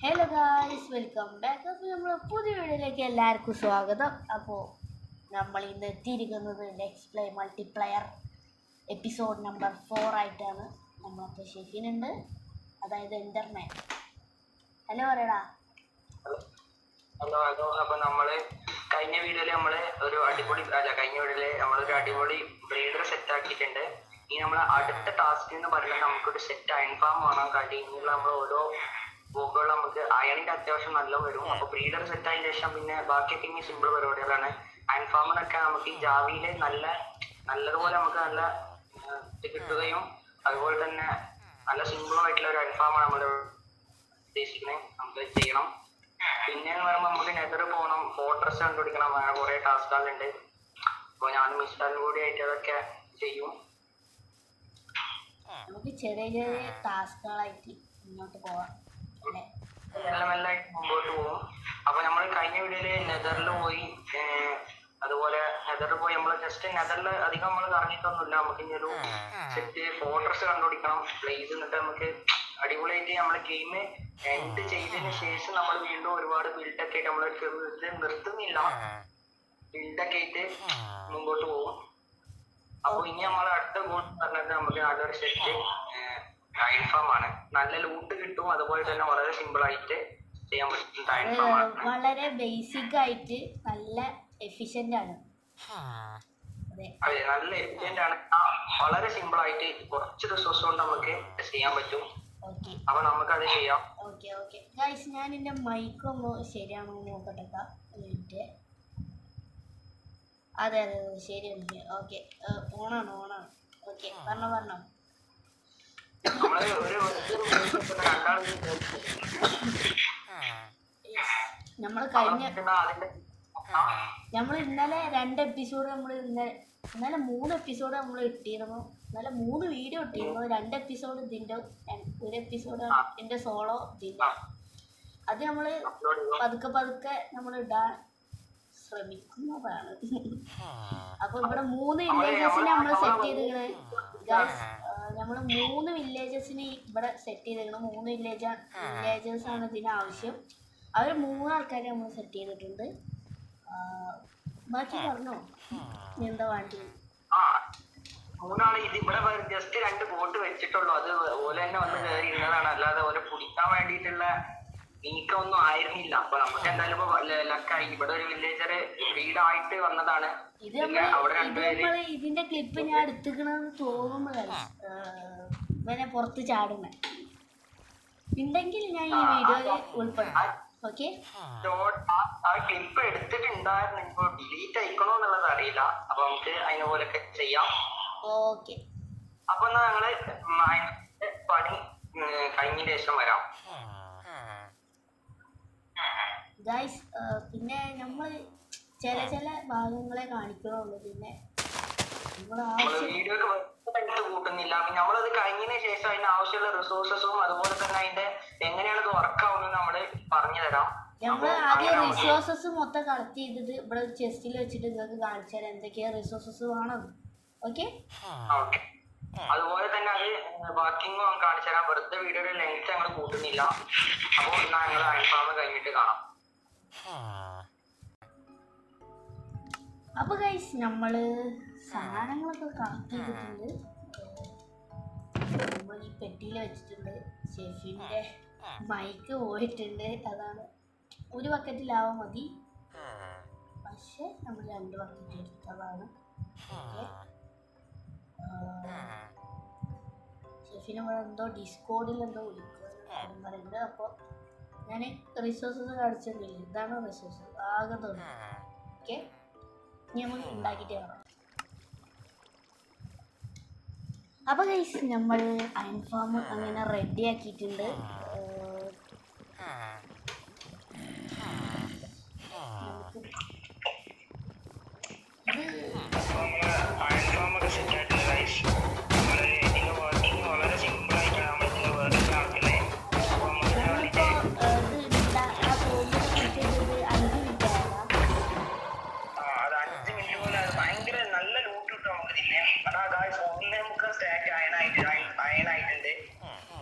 Hello guys, welcome back. അപ്പോൾ നമ്മൾ പുതിയ വീഡിയോയിലേക്ക് എല്ലാവർക്കും സ്വാഗതം. അപ്പോൾ നമ്മൾ ഇന്ന് എത്തിയിരിക്കുന്നത് let's play multiplayer episode number 4 ആയിട്ടാണ്. നമ്മളപ്പോൾ ഷെഫിനുണ്ട്, അതായത് എൻ്റർമാൻ. ഹലോ പറയടാ. Hello hello. അപ്പോൾ നമ്മൾ കഴിഞ്ഞ വീഡിയോയിൽ നമ്മളൊരു അടിപൊളി ബ്രീഡർ സെറ്റ് ആക്കിയിട്ടുണ്ട്. ഇനി നമ്മൾ അടുത്ത ടാസ്ക് എന്ന് പറയുന്നത് നമുക്കൊരു സെറ്റ് അയൺ ഫാം വേണം. കഴിഞ്ഞ നമ്മൾ ഓരോ ബോക്കുകൾ നമുക്ക് അയണിന്റെ അത്യാവശ്യം നല്ല വരും. അപ്പൊ ബ്രീഡർ സെറ്റ് ആയതിനു ശേഷം പിന്നെ ബാക്കിയൊക്കെ ഇനി സിമ്പിൾ പരിപാടികളാണ്. അയൺ ഫാമിനൊക്കെ നമുക്ക് ഈ ജാവിയില് നല്ലതുപോലെ നമുക്ക് നല്ല ഇത് കിട്ടുകയും അതുപോലെ തന്നെ നല്ല സിമ്പിൾ ആയിട്ടുള്ള ഒരു അയൺ ഫാമാണ് നമ്മൾ ഉദ്ദേശിക്കുന്നത്. നമുക്ക് ചെയ്യണം. പിന്നെ എന്ന് പറയുമ്പോൾ നമുക്ക് നെതർ പോകണം, ഫോർട്രസ് കണ്ടുപിടിക്കണം, അങ്ങനെ കുറെ ടാസ്കുകളുണ്ട്. അപ്പോൾ ഞാൻ മിസ്റ്ററിനും കൂടി ആയിട്ട് അതൊക്കെ ചെയ്യും. നമുക്ക് ചെറിയ ചെറിയ ടാസ്കുകളായിട്ട് മുന്നോട്ട് പോവാം. മെല്ലായിട്ട് മുമ്പോട്ട് പോകും. അപ്പൊ നമ്മൾ കഴിഞ്ഞ വീഡിയോയില് നെതറിൽ പോയി, അതുപോലെ നെതറിൽ പോയി നമ്മൾ ജസ്റ്റ് നെതറിൽ അധികം നമ്മൾ കറങ്ങിയിട്ടൊന്നുമില്ല. നമുക്ക് ഇനി ഒരു സെറ്റ് ഫോർട്രസ് കണ്ടുപിടിക്കണം, പ്ലേസ്. എന്നിട്ട് നമുക്ക് അടിപൊളിയായിട്ട് നമ്മളെ ഗെയിം എൻഡ് ചെയ്തതിന് ശേഷം നമ്മൾ വീണ്ടും ഒരുപാട് ബിൽഡൊക്കെ ആയിട്ട് നമ്മൾ നിർത്തുന്നില്ല, ബിൽഡൊക്കെ ആയിട്ട് മുമ്പോട്ട് പോകും. അപ്പൊ ഇനി നമ്മൾ അടുത്ത ഗോൾ പറഞ്ഞത് നമുക്ക് നല്ലൊരു സെറ്റ് അയൺ ഫാം ആണ്. നല്ല ലൂട്ട് കിട്ടും, അതുപോലെ തന്നെ വളരെ സിമ്പിൾ ആയിട്ട് ചെയ്യാൻ പറ്റും. അയൺ ഫാം ആണ് വളരെ ബേസിക് ആയിട്ട് നല്ല എഫിഷ്യന്റ് ആണ്. അതെ, നല്ല എഫിഷ്യന്റ് ആണ്. വളരെ സിമ്പിൾ ആയിട്ട് കുറച്ച് റിസോഴ്സ് കൊണ്ട് നമുക്ക് ചെയ്യാൻ പറ്റും. അപ്പൊ നമുക്ക് അത് ചെയ്യാം. ഓക്കെ ഓക്കെ ഗൈസ്, ഞാൻ എൻ്റെ മൈക്കൊന്ന് ശരിയാണോ നോക്കട്ടെ. മിനിറ്റ്. അതെ അതെ അതെ, ശരിയുണ്ട്. ഓക്കെ, ഓണാണ്. ഓക്കെ, പറഞ്ഞോ. നമ്മൾ ഇന്നലെ 2 എപ്പിസോഡ് ഇന്നലെ 3 എപ്പിസോഡ് നമ്മൾ ഇട്ടിരുന്നു. ഇന്നലെ 3 വീഡിയോ ഇട്ടിരുന്നു. 2 എപ്പിസോഡ് ഇതിൻ്റെ, 1 എപ്പിസോഡ് എൻ്റെ സോളോ ഇതിൻ്റെ. അത് നമ്മൾ പതുക്കെ നമ്മൾ ഇടാൻ ശ്രമിക്കുന്നതാണ്. അപ്പൊ ഇവിടെ 3 വില്ലേജസിനെ നമ്മൾ സെറ്റ് ചെയ്തിരിക്കണേ ഗൈസ്. നമ്മൾ 3 വില്ലേജസിന് ഇവിടെ സെറ്റ് ചെയ്തിരിക്കണം. 3 വില്ലേജേഴ്സ് ആണ് ഇതിന് ആവശ്യം. അവർ 3 ആൾക്കാരെ നമ്മൾ സെറ്റ് ചെയ്തിട്ടുണ്ട്. ബാക്കി പറഞ്ഞോ, എന്താ വേണ്ടി? മൂന്നാള് ഇത് ഇവിടെ ജസ്റ്റ് 2 ബോട്ട് വെച്ചിട്ടുള്ളൂ. അത് ഓലെ തന്നെ വന്ന് കയറി ഇരുന്നതാണ്, അല്ലാതെ ഓലെ പിടിക്കാൻ വേണ്ടിയിട്ടുള്ള നീക്കമൊന്നും ആയിരുന്നില്ല. അപ്പൊ നമുക്ക് എന്തായാലും ഇപ്പൊ ലക്കായി. ഇവിടെ ഒരു വില്ലേജർ ബ്രീഡായിട്ട് വന്നതാണ്. ഇതിന്റെ ക്ലിപ്പ് ഞാൻ എടുത്തിക്കണെന്ന് തോന്നുന്നു. ഇവനെ പുറത്ത് ചാടുന്നേ ഉണ്ടെങ്കിൽ ഞാൻ ഈ വീഡിയോയിൽ ഉൾപ്പെടുത്താം. ഓക്കെ, ആ ക്ലിപ്പ് എടുത്തിട്ടുണ്ടായിരുന്നു. ഇപ്പൊ ഡിലീറ്റ് ആയിക്കണോ എന്നുള്ളത് അറിയില്ല. അപ്പൊ നമുക്ക് അതിനെ പോലൊക്കെ ചെയ്യാം. ഓക്കെ, അപ്പൊ എന്നാ ഞങ്ങള് പണി കഴിഞ്ഞതിന് ശേഷം വരാം ഗൈസ്. പിന്നെ നമ്മൾ ചില ഭാഗങ്ങളെ കാണിക്കണുള്ളൂ. പിന്നെ വീഡിയോ കൂട്ടുന്നില്ല. നമ്മളത് കഴിഞ്ഞതിന് ശേഷം അതിന് ആവശ്യമുള്ള റിസോഴ്സസും അതുപോലെ തന്നെ അതിന്റെ എങ്ങനെയാണ് ഇത് വർക്ക് ആവുന്നത് നമ്മള് പറഞ്ഞു തരാം. നമ്മൾ ആദ്യം റിസോഴ്സസ് മൊത്തം കളക്ട് ചെയ്തത് ഇവിടെ ചെസ്റ്റിൽ വെച്ചിട്ട് നിങ്ങൾക്ക് കാണിച്ചു തരാം എന്തൊക്കെയാ റിസോഴ്സസ് വേണം. ഓക്കെ, അതുപോലെ തന്നെ അത് ബാക്കിയും കാണിച്ചു തരാം. വെറുതെ വീഡിയോയുടെ ലെങ്ത് ഞങ്ങൾ കൂട്ടുന്നില്ല. അപ്പോൾ ഞങ്ങൾ അയൺഫാം കഴിഞ്ഞിട്ട് കാണാം. അപ്പൊ ഗൈസ്, നമ്മള് സാധനങ്ങളൊക്കെ കളക്ട് ചെയ്തിട്ടുണ്ട്. നമ്മൾ ഈ പെട്ടിയിൽ വെച്ചിട്ടുണ്ട്. ഷെഫിന്റെ മൈക്ക് പോയിട്ടുണ്ട്. അതാണ്, ഒരു ബക്കറ്റിലാവാൻ മതി, പക്ഷെ നമ്മൾ 2 ബക്കറ്റ് എടുത്തതാണ്. ഷെഫിനെ ഇവിടെ എന്തോ ഡിസ്കോഡിൽ എന്തോ വിളിക്കും പറയുന്നത്. അപ്പോൾ ഞാൻ റിസോഴ്സസ് കാണിച്ചിട്ടില്ല. ഇതാണ് റിസോഴ്സ് ആകെ തോന്നി. ഓക്കെ, ഇനി നമ്മൾ ഉണ്ടാക്കിയിട്ട് കാണാം. അപ്പോൾ ഗൈസ്, നമ്മൾ അയൺ ഫാം അങ്ങനെ റെഡി ആക്കിയിട്ടുണ്ട്.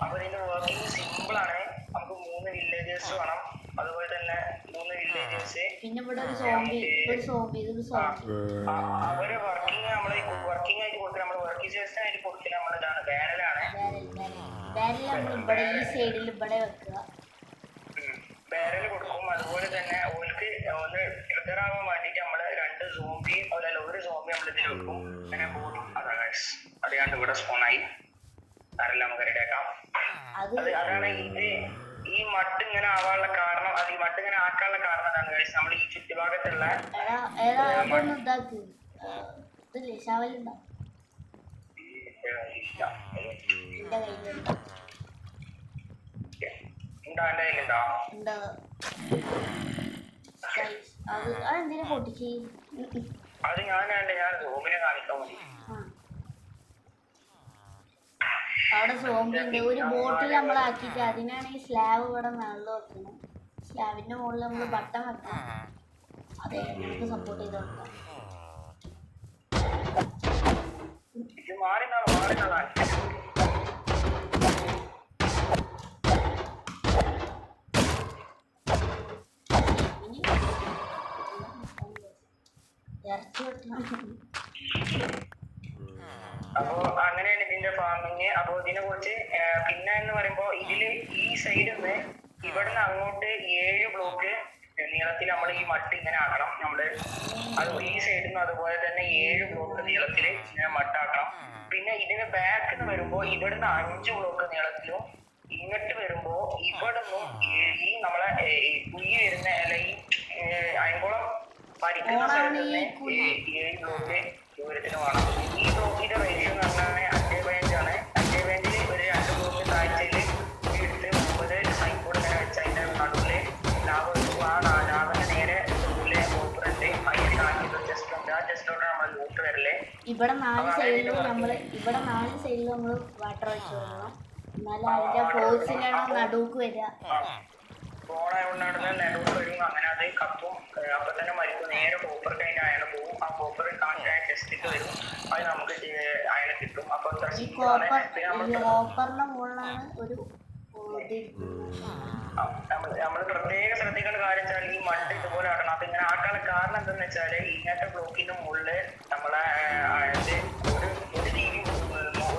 അപ്പൊ ഇതിന്റെ വർക്കിംഗ് സിമ്പിൾ ആണ്. ഇവിടെ ഒരു സോംബി ഇതൊരു സോംബി. അവര് വർക്കിംഗ് നമ്മള് വർക്കിംഗ് ആയിട്ട് കൊടുക്കുക, നമ്മള് വർക്കിംഗ് സ്റ്റേഷൻ ആയിട്ട് കൊടുക്കില്ല. നമ്മളിതാണ് ബാരലാണ്. ബാരൽ നമ്മൾ ഇവിടെ ഈ സൈഡിൽ ഇവിടെ വെക്കുക. ബാരൽ കൊടുക്കും. അതുപോലെ തന്നെ ഓൾക്ക് ഒന്ന് ട്രിഗർ ആവാൻ വേണ്ടിട്ട് നമ്മള് 2 സോംബിയും അതുപോലെ ഒരു സോംബി നമ്മൾ ഇതിൽ വെക്കും. അങ്ങനെ ബോഡി അറിയാണ്ട് ഇവിടെ സ്പോണായി ബാരൽ നമുക്ക് റെഡിയാക്കാം. അതാണ് ഈ മട്ട് ഇങ്ങനെ ആവാനുള്ള കാരണം. അത് ഈ മട്ട് ഇങ്ങനെ ആക്കാനുള്ള കാരണം എന്താണ് ഗൈസ്? നമ്മൾ ഈ ചുറ്റുഭാഗത്തുള്ള അത് ഞാൻ റൂമിനെ കാണിക്കാൻ മതി. അവിടെ സോംബിന്റെ ഒരു ബോട്ടിൽ നമ്മളാക്കിയിട്ട് അതിനാണെങ്കിൽ സ്ലാബ് ഇവിടെ മേളിൽ വെക്കണം. സ്ലാബിന്റെ മുകളിൽ നമ്മൾ ബട്ടൺ വെക്കണം. അതെ, നമുക്ക് സപ്പോർട്ട് ചെയ്ത് കൊടുക്കാം. ഇറച്ചി വെക്കണം. അപ്പോ അങ്ങനെയാണ് ഇതിന്റെ ഫാമിങ്. അപ്പോ ഇതിനെ കുറിച്ച് പിന്നെ എന്ന് പറയുമ്പോ ഇതില് ഈ സൈഡിൽ നിന്ന് ഇവിടുന്ന് അങ്ങോട്ട് 7 ബ്ലോക്ക് നീളത്തിൽ നമ്മൾ ഈ മട്ട് ഇങ്ങനെ ആക്കണം. നമ്മള് അത് ഈ സൈഡിൽ നിന്ന് അതുപോലെ തന്നെ 7 ബ്ലോക്ക് നീളത്തിൽ ഇങ്ങനെ മട്ടാക്കണം. പിന്നെ ഇതിന് ബാക്ക് നിന്ന് വരുമ്പോ ഇവിടുന്ന് 5 ബ്ലോക്ക് നീളത്തിലും ഇങ്ങോട്ട് വരുമ്പോ ഇവിടുന്ന് ഈ നമ്മളെ കുഴി വരുന്ന അല്ല ഈ അയങ്കോളം പരിക്കുന്ന സ്ഥലത്ത് നിന്ന് 7 ബ്ലോക്ക് ദൂരത്തിന് വേണം. ഈ ബ്ലോക്കിന്റെ റേഷ്യോ എന്ന് പറഞ്ഞാൽ 5 ആണ്. 5 ബെഞ്ചിൽ ഒരു 2 ബ്ലോക്ക് താഴ്ചയില് എടുത്ത് 9 സൈക്കോട് ഇങ്ങനെ വെച്ച് അതിന്റെ നടുവില് ലാഭന്റെ നേരെ ഓപ്പറുണ്ട്. അതിന്റെ ആക്കിയിട്ട് ജസ്റ്റ് ഉണ്ട്. ആ ജസ്റ്റോടെ നമ്മൾ ലൂട്ട് വരല്ലേ. ഇവിടെ 4 സൈഡിലും നമ്മൾ വാട്ടർ വെച്ച് കൊടുക്കണം. എന്നാലും അതിന്റെ ഫോഴ്സിലാണ് നടുക്ക് വരിക. ഫോണായതുകൊണ്ടാണ് നടുവ് വരും. അങ്ങനെ അത് കത്തും. അപ്പൊ തന്നെ മരിക്കും. നേരെ കോപ്പർ കഴിഞ്ഞ് അയാൾ പോകും. ആ കോപ്പർ ടെസ്റ്റിട്ട് വരും. അത് നമുക്ക് അയാളെ കിട്ടും. അപ്പൊ കോപ്പറിന്റെ മുകളിലാണ് ഒരു നമ്മള് പ്രത്യേക ശ്രദ്ധിക്കേണ്ട കാര്യം വെച്ചാൽ ഈ മണ്ണ് ഇതുപോലെ ആക്കണം. അപ്പൊ ഇങ്ങനെ ആക്കാനുള്ള കാരണം എന്താന്ന് വെച്ചാല് ഇങ്ങനത്തെ ബ്ലോക്കിന്റെ മുകളില് നമ്മളെ ഒരു രീതി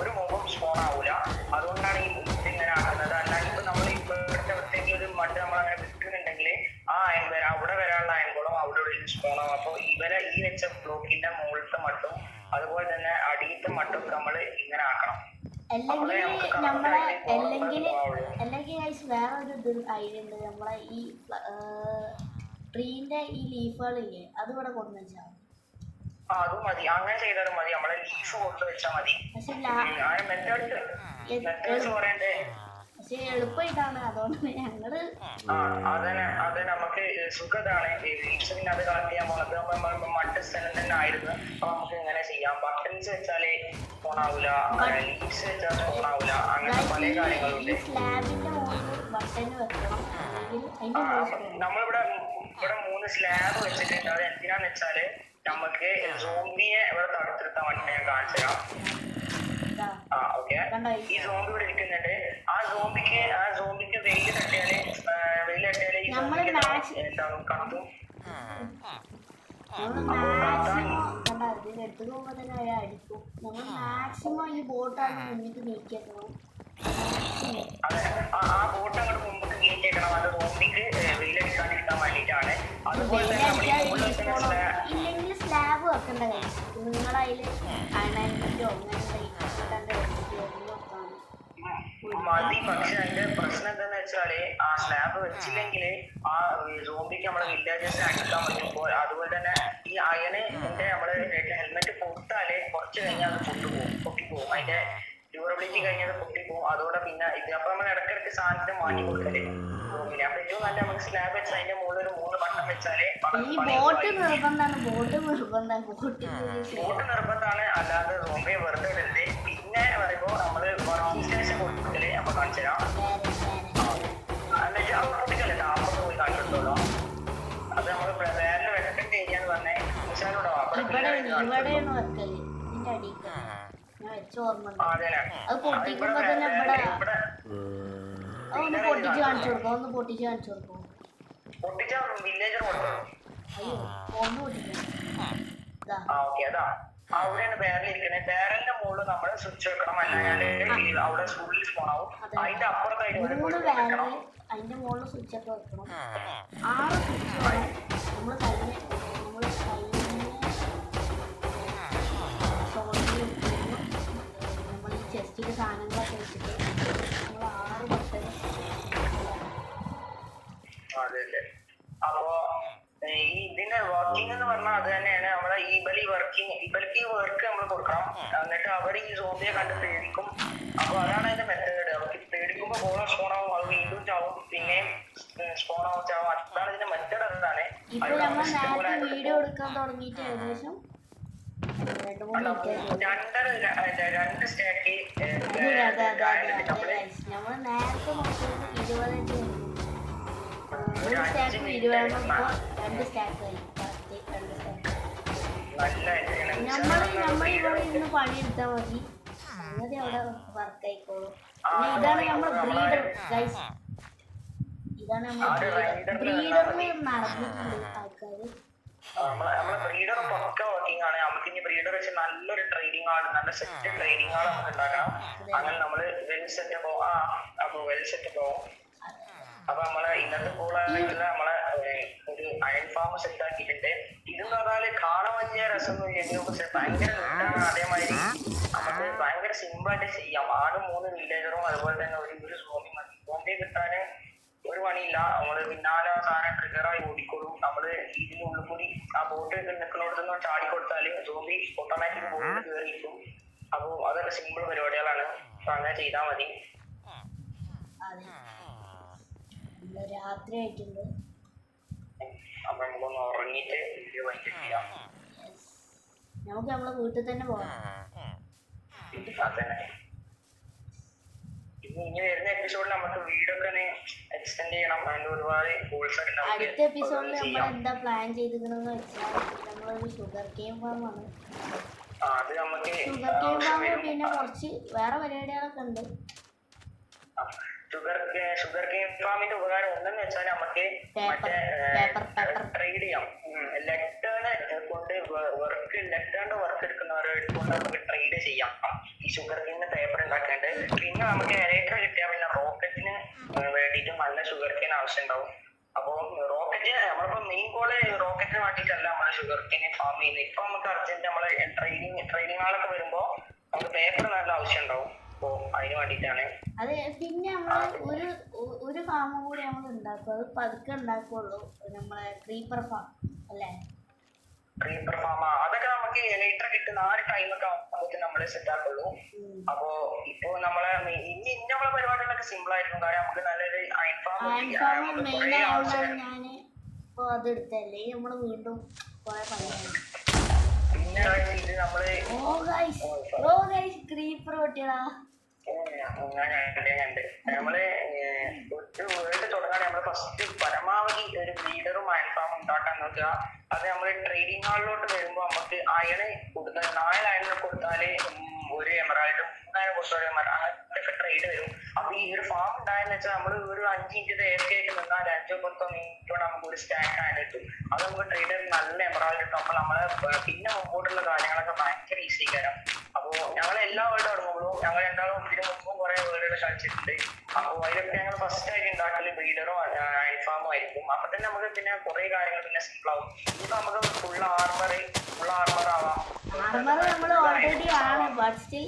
ഒരു മുഖം സ്പോൺ ആവൂല. അതുകൊണ്ടാണ് ഈ ഇങ്ങനെ ആക്കുന്നത്. അല്ലാണ്ട് ഇപ്പൊ നമ്മൾ ഇപ്പോഴത്തെ പ്രത്യേക ഒരു മണ്ണ് നമ്മളങ്ങനെ വിൽക്കുന്നുണ്ടെങ്കിൽ ആ അയൻ വരാം, അവിടെ വരാനുള്ള അയൻകോളം അവിടെ സ്പോൺ ആവും. അപ്പൊ ഇവരെ ഈ വെച്ച ബ്ലോക്കിന്റെ മുകളിലത്തെ മട്ടും അതുപോലെ തന്നെ അടിയത്തെ മട്ടും നമ്മൾ ഇങ്ങനെ ആക്കണം. അല്ലെങ്കിൽ വേറെ ഒരു ഐഡിയ ഉണ്ട്. നമ്മളെ ഈ ട്രീന്റെ ഈ ലീഫുകളില്ലേ അത് ഇവിടെ കൊണ്ടു വെച്ചാൽ അത് മതി. അങ്ങനെ ചെയ്താലും മതി. നമ്മളെ ലീഫ് കൊണ്ട് വെച്ചാൽ മതി. മെത്തേഡ്സ് പറയണ്ടേ? പക്ഷെ എളുപ്പമായിട്ടാണ്. അതുകൊണ്ട് ഞങ്ങള് അത് നമുക്ക് സുഖതാണ്. ലീവ്സിന് അത് കളക്ട് ചെയ്യാൻ പോകുന്നത് മറ്റ് സ്ഥലം തന്നെ ആയിരുന്നു. അപ്പൊ നമുക്ക് ഇങ്ങനെ ചെയ്യാം. ബട്ടൺസ് വെച്ചാല് ഫോണാവൂല, ലീവ്സ് വെച്ചാൽ ഫോണാവൂല. അങ്ങനെ പല കാര്യങ്ങളുണ്ട്. നമ്മളിവിടെ 3 സ്ലാബ് വെച്ചിട്ടുണ്ട്. അത് എന്തിനാന്ന് വെച്ചാല് നമുക്ക് സോംബിയെ ഇവിടെ തടുത്തിരുത്താൻ വേണ്ടി ഞാൻ കാണിച്ചു തരാം. ഓക്കെ, ഈ സോംബി ഇവിടെ ഇരിക്കുന്നുണ്ട്. ആ സോംബിക്ക് വെയില് തട്ടിയാല് എന്താകും? കത്തും. മാക്സിമം ഈ ബോട്ടാണ് മുന്നിട്ട് നീക്കിയേക്കണം. ആ ബോട്ട് അങ്ങോട്ട് മുമ്പ് കയറ്റിയേക്കണം. അത് സോംബിക്ക് വെയിലടിക്കാണ്ടിരിക്കാൻ വേണ്ടിയിട്ടാണ്. അതുപോലെ ഇല്ലെങ്കിൽ സ്ലാബ് വെക്കേണ്ട കാര്യം നിങ്ങളതിൽ അയണോ മതി. പക്ഷെ അതിന്റെ പ്രശ്നം എന്താന്ന് വെച്ചാല് ആ സ്ലാബ് വെച്ചില്ലെങ്കിൽ ആ സോംബിക്ക് നമ്മളെ വില്ലേജസിനെ അടിക്കാൻ പറ്റുമ്പോൾ അതുപോലെ തന്നെ ഈ അയണ് നമ്മള് ഹെൽമെറ്റ് പൊട്ടാല് കുറച്ച് കഴിഞ്ഞാൽ അത് പൊട്ടിപ്പോകും. അതിന്റെ ഡ്യൂറബിലിറ്റി കഴിഞ്ഞാൽ പൊട്ടിപ്പോകും. അതോടെ പിന്നെ ഇത് അപ്പൊ നമ്മൾ ഇടയ്ക്കിടയ്ക്ക് സാധനത്തിന് മാറ്റി കൊടുക്കല്. അപ്പൊ ഏറ്റവും നല്ല നമുക്ക് സ്ലാബ് വെച്ച് അതിന്റെ മുകളിൽ ഒരു 3 ബട്ടൺ വെച്ചാല് ബോട്ട് നിർബന്ധമാണ്. അല്ലാതെ സോംബിയെ വെറുതെ ഇടരുത്. പിന്നെ പറയുമ്പോ നമ്മള് വർക്കിംഗ് സ്റ്റേഷൻ കൊടുക്കല് അപ്പൊ കാണിച്ചു തരാം. എന്നിട്ട് അവിടെ പൊട്ടിക്കല്ലേ അപ്പുറത്ത് പോയി കാണിച്ചിട്ടുണ്ടോ? അത് നമ്മള് വേറെ വെക്കേണ്ട ഏരിയ എന്ന് പറഞ്ഞേ വിശാലോടോ പൊട്ടിച്ച് കാണിച്ചു കൊടുക്കും. പൊട്ടിച്ച വില്ലേജർ കൊടുക്കും. അയ്യോ ഫോണ് പൊട്ടിക്കണം. ഇതാ ഓക്കെ അതാ അവിടെയാണ് ബാരലിരിക്കണേ. ബാരലിന്റെ മുകളിൽ നമ്മൾ സ്വിച്ച് വെക്കണം, അല്ലെങ്കിൽ അവിടെ സ്കൂളിൽ സ്പോണാവും. അതിന്റെ അപ്പുറത്തായിട്ട് ഒരു 3 ബാരല് അതിന്റെ മുകളിൽ സ്വിച്ച് ഒക്കെ വെക്കണം. 6 സ്വിച്ച് വേണം. നമ്മൾ കഴിഞ്ഞ നമ്മൾ ഈ ചെസ്റ്റിൽ സാധനങ്ങളൊക്കെ വെച്ചിട്ട് നമ്മൾ 6 ബട്ടൺ. അതെ അതെ. അപ്പോ ഈ ഇതിന്റെ വർക്കിംഗ് എന്ന് പറഞ്ഞാൽ അത് തന്നെയാണ്. നമ്മളെ ഇബലിക്ക് വർക്ക് നമ്മൾ കൊടുക്കണം. എന്നിട്ട് അവർ ഈ സോംബിയെ കണ്ട് പേടിക്കും. അപ്പൊ അതാണ് അതിന്റെ മെത്തേഡ്. അവർക്ക് പേടിക്കുമ്പോ ബോളോ സ്പോണാവും, അത് വീണ്ടും ചാവും, പിന്നെയും സ്പോണാവും ചാവും. അതാണ് ഇതിന്റെ മെത്തേഡ്. അതാണ് ഇപ്പൊ നമ്മൾ നേരത്തെ വീഡിയോ എടുക്കാൻ തുടങ്ങിയിട്ട് ഏകദേശം 2-3 മിനിറ്റ്. രണ്ട് സ്റ്റാക്ക് നമ്മൾ നേരത്തെ നോക്കിയത് 20 ഒരു സ്റ്റാക്ക് 20 2 സ്റ്റാക്ക് ആയി. 2 സ്റ്റാക്ക് നമ്മൾ ഇവിടെ ഇന്ന് പണിയെടുത്താൽ മതി. സംഗതി അവിടെ വർക്ക് ആയിക്കോളും. പിന്നെ ഇതാണ് നമ്മുടെ ബ്രീഡർ ഗൈസ്. ഇതാണ് നമ്മുടെ ബ്രീഡറിൽ നടന്നിട്ടുണ്ട് ആൾക്കാര്. നമ്മളെ ബ്രീഡർ പക്ക വർക്കിംഗ് ആണ്. നമുക്ക് ഇനി ബ്രീഡർ വെച്ച് നല്ലൊരു ട്രെയിനിങ് ആണ്, നല്ല സെറ്റ് ട്രെയിനിങ് ആണ് നമുക്ക് ഉണ്ടാക്കണം. അങ്ങനെ നമ്മള് വെൽ സെറ്റ് പോവും. അപ്പൊ നമ്മളെ ഇന്നത്തെ കോളായിട്ടുള്ള നമ്മളെ ഒരു അയൺ ഫാം സെറ്റ് ആക്കിയിട്ടുണ്ട്. ഇതെന്ന് പറഞ്ഞാല് കാണാൻ വലിയ രസമൊന്നുമില്ലെങ്കിലും ഭയങ്കര നീട്ടാണ്. അതേമാതിരി നമുക്ക് ഭയങ്കര സിമ്പിൾ ആയിട്ട് ചെയ്യാം. 3 വില്ലേജറും അതുപോലെ തന്നെ ഒരു സോംബി മതി. സോംബിയെ കിട്ടാന് ഒരു പണിയില്ല. നമ്മള് പിന്നാലെ സാധനം ട്രിഗറായി ഓടിക്കോളും. നമ്മള് ഇതിനുള്ളിൽ കൂടി ആ ബോട്ട് നിൽക്കുന്നിടത്തുനിന്ന് ചാടിക്കൊടുത്താല് സോംബി ഓട്ടോമാറ്റിക് ബോട്ടിൽ കയറിയിരിക്കും. അപ്പൊ അതൊക്കെ സിമ്പിൾ പരിപാടികളാണ്. അപ്പൊ അങ്ങനെ ചെയ്താൽ മതി. രാത്രി ആയിട്ടുണ്ട്. അപ്പൊ നമുക്കൊന്ന് ഉറങ്ങിയിട്ട് വീഡിയോ വൈൻഡ് ചെയ്യാം. നമുക്ക് നമ്മളെ വീട്ടിൽ തന്നെ പോകാം. ഇനി വരുന്ന എപ്പിസോഡിൽ നമുക്ക് വീടൊക്കെ എക്സ്റ്റെൻഡ് ചെയ്യണം. അതിന്റെ ഒരുപാട് ഗോൾസ് ഒക്കെ അടുത്ത എപ്പിസോഡിൽ നമ്മൾ എന്താ പ്ലാൻ ചെയ്തിരിക്കണെന്ന് വെച്ചാൽ നമ്മളൊരു ഷുഗർ കെയിൻ ഫാമാണ്. അത് നമുക്ക് ഷുഗർ കെയിൻ ഫാം പിന്നെ കുറച്ച് വേറെ പരിപാടികളൊക്കെ ഉണ്ട്. ഷുഗർ കെയിൻ ഫാമിന്റെ ഉപകാരം ഒന്നെന്ന് വെച്ചാൽ നമുക്ക് മറ്റേ ട്രേഡ് ചെയ്യാം. ലെറ്റേൺ കൊണ്ട് വർക്ക് എടുക്കുന്നവരെ കൊണ്ട് നമുക്ക് ട്രേഡ് ചെയ്യാം. ഈ ഷുഗർ കെയിന് പേപ്പർ ഉണ്ടാക്കേണ്ടത്. പിന്നെ നമുക്ക് എലക്ട്ര കിട്ടിയാൽ പിന്നെ റോക്കറ്റിന് വേണ്ടിയിട്ട് നല്ല ഷുഗർ കെയിൻ ആവശ്യം ഉണ്ടാവും. അപ്പൊ റോക്കറ്റ് നമ്മളിപ്പോ മെയിൻ കോള് റോക്കറ്റിന് വേണ്ടിയിട്ടല്ല നമ്മള് ഷുഗർ കെയിൻ ഫാം ചെയ്യുന്നത്. ഇപ്പൊ നമുക്ക് അർജന്റ് നമ്മള് ട്രെയിനിങ് ആളൊക്കെ വരുമ്പോ നമുക്ക് പേപ്പർ നല്ല ആവശ്യം ഉണ്ടാവും. അപ്പൊ അതിന് വേണ്ടിയിട്ടാണ്. അതെ. പിന്നെ നമ്മള് ഒരു ഫാമും കൂടി നമ്മൾ ഉണ്ടാക്കും. അത് പതുക്കെ ഉണ്ടാക്കുള്ളൂ. നമ്മളെ ക്രീപ്പർ ഫാം അല്ലേ? ക്രീപ്പർ ഫാം അതൊക്കെ നമുക്ക് എലക്ട്ര കിട്ടുന്ന ആ ഒരു ടൈമൊക്കെ ആകുമ്പോഴത്തേക്ക് നമ്മള് സെറ്റ് ആക്കുള്ളൂ. അപ്പൊ ഇപ്പൊ നമ്മളെ ഇനി നമ്മളെ പരിപാടികളൊക്കെ സിമ്പിൾ ആയിരിക്കും. കാരണം നമുക്ക് നല്ലൊരു അയൺ ഫാം മെയിൻ ആയതുകൊണ്ടാണ് ഞാൻ ഇപ്പൊ അത് എടുത്തല്ലേ. നമ്മള് വീണ്ടും കുറെ പണിയാണ്. പിന്നെ ഇത് നമ്മള് ക്രീപ്പർ പൊട്ടിയടാ. നമ്മള് ഒരു വേൾഡ് തുടങ്ങാൻ നമ്മള് ഫസ്റ്റ് പരമാവധി ഒരു ബ്രീഡറും അയൺ ഫാം ഉണ്ടാക്കാൻ നോക്കുക. അത് നമ്മള് ട്രേഡിംഗ് ഹാളിലോട്ട് വരുമ്പോ നമുക്ക് അയണ് കൊടുത്താൽ 4 അയണിന് കൊടുത്താല് ഒരു എമറാൾഡ്, 3 കൊടുത്താൽ അങ്ങനത്തെ ട്രേഡ് വരും. അപ്പൊ ഈ ഒരു ഫാം ഉണ്ടായെന്ന് വെച്ചാൽ നമ്മള് ഒരു 5 മിനിറ്റ് AFK ആയിട്ട് നിന്നാൽ 5-10 മിനിറ്റ് കൊണ്ട് നമുക്ക് ഒരു സ്റ്റാക്ക് അയൺ കിട്ടും. അത് നമുക്ക് ട്രേഡർ നല്ല എമറാൾഡ് കിട്ടും. അപ്പൊ നമ്മളെ പിന്നെ മുമ്പോട്ടുള്ള കാര്യങ്ങളൊക്കെ ഭയങ്കര ഈസി ആക്കാം. അപ്പൊ ഞങ്ങൾ എല്ലാ വേൾഡും തുടങ്ങുമ്പോഴും ഞങ്ങൾ രണ്ടാളും ഇതിന് മുമ്പും കുറെ വേൾഡുകൾ കളിച്ചിട്ടുണ്ട്. അപ്പൊ അതിലൊക്കെ ഞങ്ങൾ ഫസ്റ്റ് ആയിട്ട് ഉണ്ടാക്കല് ബ്രീഡറോ അയൺ ഫാമോ ആയിരിക്കും. അപ്പൊ തന്നെ നമുക്ക് പിന്നെ കുറെ കാര്യങ്ങൾ പിന്നെ സിമ്പിൾ ആവും. ഇപ്പൊ നമുക്ക് ഫുൾ ആർമർ ആവാം. നമ്മൾ ഓൾറെഡി ആണ്. ബട്ട് സ്റ്റിൽ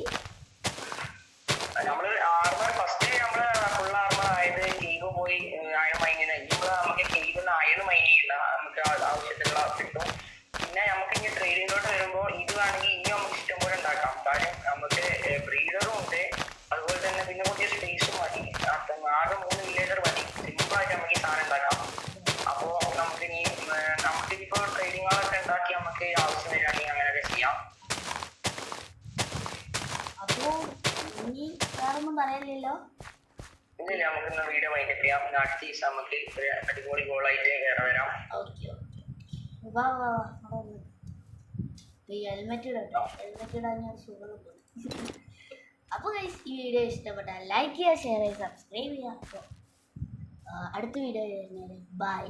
നമ്മള് ആർമർ ഫസ്റ്റ് നമ്മള് ഫുൾ ആർമർ ആയത് കേവ് പോയി അയൺ മൈനിന്. ഇപ്പൊ നമുക്ക് കേവിന്ന് അയൺ മൈൻ ചെയ്യില്ല, നമുക്ക് ആവശ്യത്തിനുള്ള കിട്ടും. പിന്നെ നമുക്ക് ഇനി ട്രേഡിങ്ങിലോട്ട് വരുമ്പോ ഇത് വേണമെങ്കിൽ ഇനി നമുക്ക് ഇഷ്ടംപോലെ ഉണ്ടാക്കാം. കാര്യം നമുക്ക് ബ്രീഡറും ഉണ്ട്, അതുപോലെ തന്നെ പിന്നെ കുറച്ച് സ്പേസും മതി. ആകെ 3 വില്ലേജർ മതി. സിമ്പിൾ ആയിട്ട് നമുക്ക് ഈ സാധനം ഉണ്ടാക്കാം. അപ്പോ നമുക്കിപ്പോ ട്രേഡിങ്ങുകളൊക്കെ ഉണ്ടാക്കി നമുക്ക് ആവശ്യം വരികയാണെങ്കിൽ അങ്ങനെയൊക്കെ ചെയ്യാം. അപ്പോ ഇനി വേറൊന്നും പറയാനില്ലല്ലോ. ഇല്ല, നമുക്ക് ഇന്ന് വീഡിയോ വൈൻഡ് ചെയ്യാം. അടുത്ത ദിവസം നമുക്ക് ഒരു അടിപൊളി ഗോളായിട്ട് വേറെ വരാം. ഹെൽമെറ്റ് ഇടാൻ ഞാൻ സുഖം കിട്ടും. അപ്പോൾ ഈ വീഡിയോ ഇഷ്ടപ്പെട്ടാൽ ലൈക്ക് ചെയ്യുക, ഷെയർ ചെയ്യുക, സബ്സ്ക്രൈബ് ചെയ്യുക. അപ്പോൾ അടുത്ത വീഡിയോ വരുന്നവരെ ബൈ.